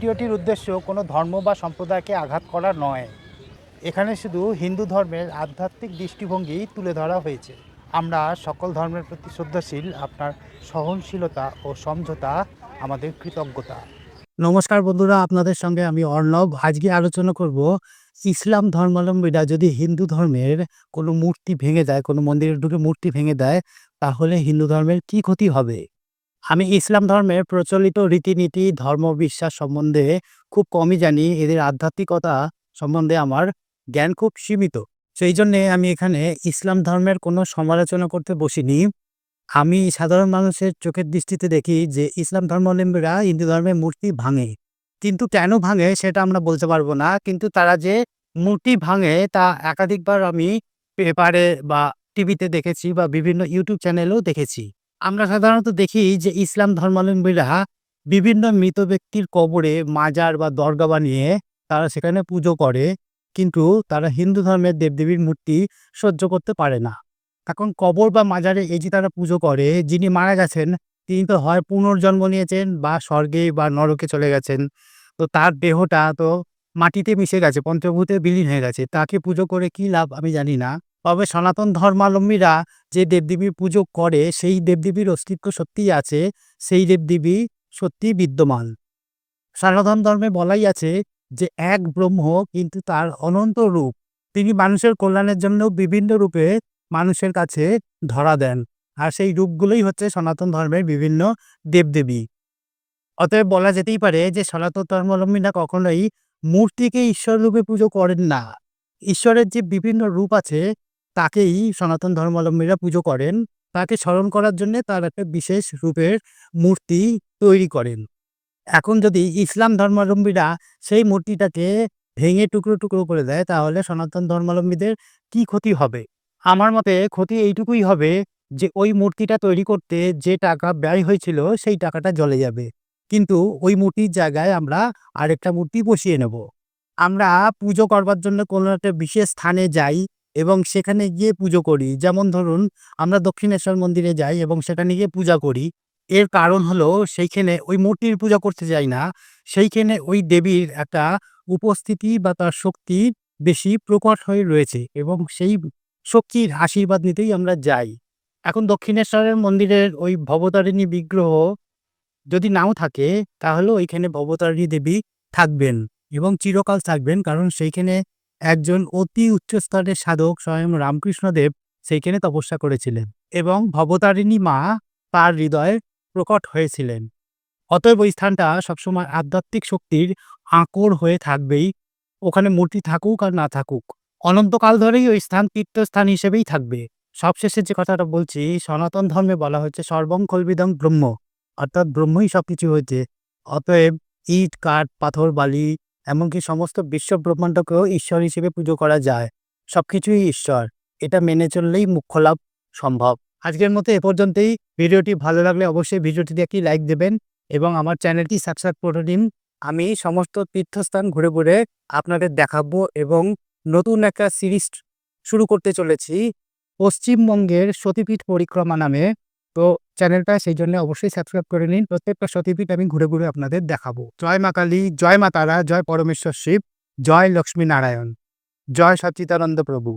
ভিডিওটির উদ্দেশ্য কোনো ধর্ম বা সম্প্রদায়কে আঘাত করা নয়। এখানে শুধু হিন্দু ধর্মের আধ্যাত্মিক দৃষ্টিভঙ্গি তুলে ধরা হয়েছে। আমরা সকল ধর্মের প্রতি শ্রদ্ধাশীল। আপনার সহনশীলতা ও সমঝোতা আমাদের কৃতজ্ঞতা। নমস্কার বন্ধুরা, আপনাদের সঙ্গে আমি অর্ণব। আজকে আলোচনা করব ইসলাম ধর্মাবলম্বীরা যদি হিন্দু ধর্মের কোনো মূর্তি ভেঙে দেয়, কোনো মন্দিরে ঢুকে মূর্তি ভেঙে দেয়, তাহলে হিন্দু ধর্মের কী ক্ষতি হবে। আমি ইসলাম ধর্মের প্রচলিত রীতিনীতি, ধর্ম বিশ্বাস সম্বন্ধে খুব কমই জানি। এদের আধ্যাত্মিকতা সম্বন্ধে আমার জ্ঞান খুব সীমিত। সেই জন্যে আমি এখানে ইসলাম ধর্মের কোনো সমালোচনা করতে বসিনি। আমি সাধারণ মানুষের চোখের দৃষ্টিতে দেখি যে ইসলাম ধর্মাবলম্বীরা হিন্দু ধর্মের মূর্তি ভাঙে, কিন্তু কেন ভাঙে সেটা আমরা বলতে পারবো না। কিন্তু তারা যে মূর্তি ভাঙে তা একাধিকবার আমি পেপারে বা টিভিতে দেখেছি বা বিভিন্ন ইউটিউব চ্যানেলেও দেখেছি। আমরা সাধারণত দেখি যে ইসলাম ধর্মাবলম্বীরা বিভিন্ন মৃত ব্যক্তির কবরে মাজার বা দরগা বানিয়ে তারা সেখানে পুজো করে, কিন্তু তারা হিন্দু ধর্মের দেবদেবীর মূর্তি সহ্য করতে পারে না। এখন কবর বা মাজারে এই যে তারা পুজো করে, যিনি মারা গেছেন তিনি তো হয় পুনর্জন্ম নিয়েছেন বা স্বর্গে বা নরকে চলে গেছেন। তো তার দেহটা তো মাটিতে মিশে গেছে, পঞ্চভূতে বিলীন হয়ে গেছে। তাকে পুজো করে কি লাভ আমি জানি না। তবে সনাতন ধর্মাবলম্বীরা যে দেবদেবীর পুজো করে সেই দেবদেবীর অস্তিত্ব সত্যিই আছে, সেই দেবদেবী সত্যিই বিদ্যমান। সনাতন ধর্মে বলাই আছে যে এক ব্রহ্ম, কিন্তু তার অনন্ত রূপ। তিনি মানুষের কল্যাণের জন্য বিভিন্ন রূপে মানুষের কাছে ধরা দেন, আর সেই রূপগুলোই হচ্ছে সনাতন ধর্মের বিভিন্ন দেবদেবী। অতএব বলা যেতেই পারে যে সনাতন ধর্মাবলম্বীরা কখনোই মূর্তিকে ঈশ্বর রূপে পুজো করেন না। ঈশ্বরের যে বিভিন্ন রূপ আছে তাকেই সনাতন ধর্মাবলম্বীরা পুজো করেন। তাকে স্মরণ করার জন্য তার একটা বিশেষ রূপের মূর্তি তৈরি করেন। এখন যদি ইসলাম ধর্মাবলম্বীরা সেই মূর্তিটাকে ভেঙে টুকরো টুকরো করে দেয়, তাহলে সনাতন ধর্মাবলম্বীদের কি ক্ষতি হবে? আমার মতে ক্ষতি এইটুকুই হবে যে ওই মূর্তিটা তৈরি করতে যে টাকা ব্যয় হয়েছিল সেই টাকাটা জলে যাবে, কিন্তু ওই মূর্তির জায়গায় আমরা আরেকটা মূর্তি বসিয়ে নেব। আমরা পুজো করবার জন্য কোনো একটা বিশেষ স্থানে যাই এবং সেখানে গিয়ে পুজো করি। যেমন ধরুন, আমরা দক্ষিণেশ্বর মন্দিরে যাই এবং সেখানে গিয়ে পূজা করি। এর কারণ হলো সেইখানে ওই মূর্তির পূজা করতে যাই না, সেইখানে ওই দেবীর একটা উপস্থিতি বা তার শক্তি বেশি প্রকট হয়ে রয়েছে এবং সেই শক্তির আশীর্বাদ নিতেই আমরা যাই। এখন দক্ষিণেশ্বরের মন্দিরের ওই ভবতারিণী বিগ্রহ যদি নাও থাকে, তাহলে ওইখানে ভবতারিণী দেবী থাকবেন এবং চিরকাল থাকবেন, কারণ সেইখানে একজন অতি উচ্চস্তরের সাধক স্বয়ং রামকৃষ্ণদেব সেইখানে তপস্যা করেছিলেন এবং ভবতারিণী মা তার হৃদয়ে প্রকট হয়েছিলেন। অতএব ওই স্থানটা সবসময় আধ্যাত্মিক শক্তির আকর হয়ে থাকবেই, ওখানে মূর্তি থাকুক আর না থাকুক। অনন্তকাল ধরেই ওই স্থান তীর্থস্থান হিসেবেই থাকবে। সবশেষে যে কথাটা বলছি, সনাতন ধর্মে বলা হচ্ছে সর্বং খল্বিদং ব্রহ্ম, অর্থাৎ ব্রহ্মই সবকিছু হয়েছে। অতএব ইট কাঠ পাথর বালি এমনকি সমস্ত বিশ্ব ব্রহ্মাণ্ডকেও ঈশ্বর হিসেবে পুজো করা যায়। সবকিছুই ঈশ্বর, এটা মেনে চললেই মোক্ষ লাভ সম্ভব। আজকের মতো এ পর্যন্তই। ভিডিওটি ভালো লাগলে অবশ্যই ভিডিওটিতে একটি লাইক দেবেন এবং আমার চ্যানেলটি সাবস্ক্রাইব করে নিন। আমি সমস্ত তীর্থস্থান ঘুরে ঘুরে আপনাদের দেখাবো এবং নতুন একটা সিরিজ শুরু করতে চলেছি পশ্চিমবঙ্গের সতীপীঠ পরিক্রমা নামে। তো চ্যানেলটা সেই জন্য অবশ্যই সাবস্ক্রাইব করে নিন। প্রত্যেকটা সতীপীঠ আমি ঘুরে ঘুরে আপনাদের দেখাবো। জয় মা কালী, জয় মা তারা, জয় পরমেশ্বর শিব, জয় লক্ষ্মী নারায়ণ, জয় সচ্চিদানন্দ প্রভু।